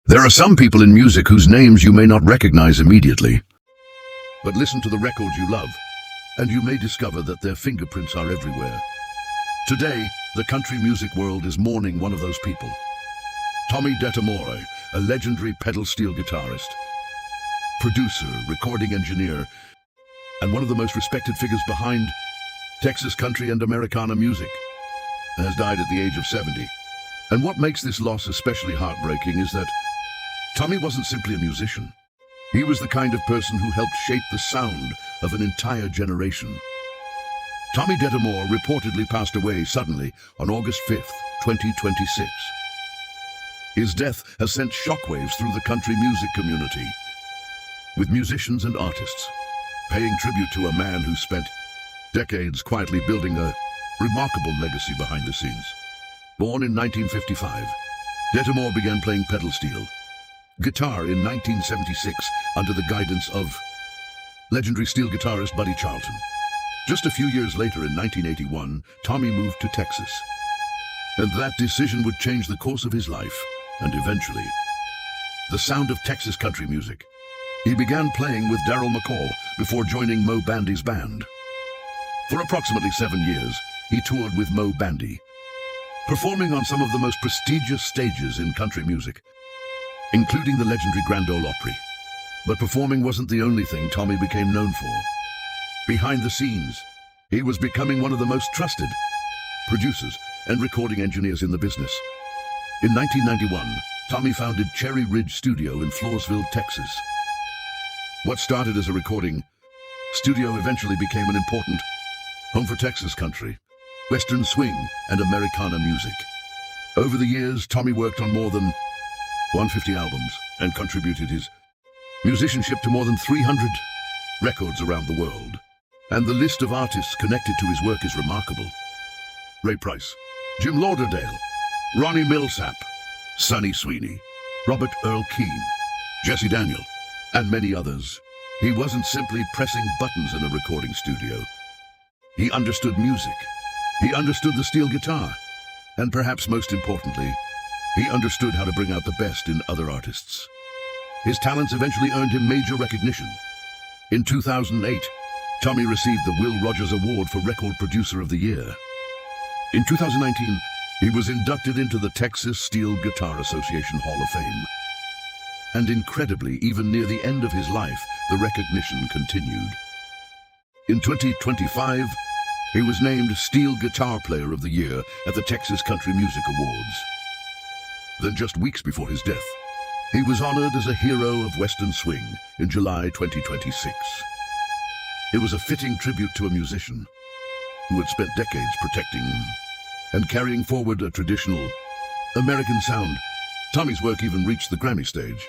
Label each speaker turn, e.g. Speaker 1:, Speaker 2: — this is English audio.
Speaker 1: There are some people in music whose names you may not recognize immediately. But listen to the records you love, and you may discover that their fingerprints are everywhere. Today, the country music world is mourning one of those people. Tommy Detamore, a legendary pedal steel guitarist, producer, recording engineer, and one of the most respected figures behind Texas country and Americana music, has died at the age of 70. And what makes this loss especially heartbreaking is that Tommy wasn't simply a musician. He was the kind of person who helped shape the sound of an entire generation. Tommy Detamore reportedly passed away suddenly on August 5th, 2026. His death has sent shockwaves through the country music community, with musicians and artists paying tribute to a man who spent decades quietly building a remarkable legacy behind the scenes. Born in 1955, Detamore began playing pedal steel guitar in 1976 under the guidance of legendary steel guitarist Buddy Charleton. Just a few years later, in 1981, Tommy moved to Texas. And that decision would change the course of his life, and eventually, the sound of Texas country music. He began playing with Darrell McCall before joining Moe Bandy's band. For approximately 7 years, he toured with Moe Bandy, performing on some of the most prestigious stages in country music, including the legendary Grand Ole Opry. But performing wasn't the only thing Tommy became known for. Behind the scenes, he was becoming one of the most trusted producers and recording engineers in the business. In 1991, Tommy founded Cherry Ridge Studio in Floresville, Texas. What started as a recording studio eventually became an important home for Texas country, Western swing, and Americana music. Over the years, Tommy worked on more than 150 albums and contributed his musicianship to more than 300 records around the world. And the list of artists connected to his work is remarkable. Ray Price, Jim Lauderdale, Ronnie Millsap, Sonny Sweeney, Robert Earl Keen, Jesse Daniel, and many others. He wasn't simply pressing buttons in a recording studio. He understood music. He understood the steel guitar. And perhaps most importantly, he understood how to bring out the best in other artists. His talents eventually earned him major recognition. In 2008, Tommy received the Will Rogers Award for Record Producer of the Year. In 2019, he was inducted into the Texas Steel Guitar Association Hall of Fame. And incredibly, even near the end of his life, the recognition continued. In 2025, he was named Steel Guitar Player of the Year at the Texas Country Music Awards. Then just weeks before his death, he was honored as a hero of Western swing in July 2026. It was a fitting tribute to a musician who had spent decades protecting and carrying forward a traditional American sound. Tommy's work even reached the Grammy stage.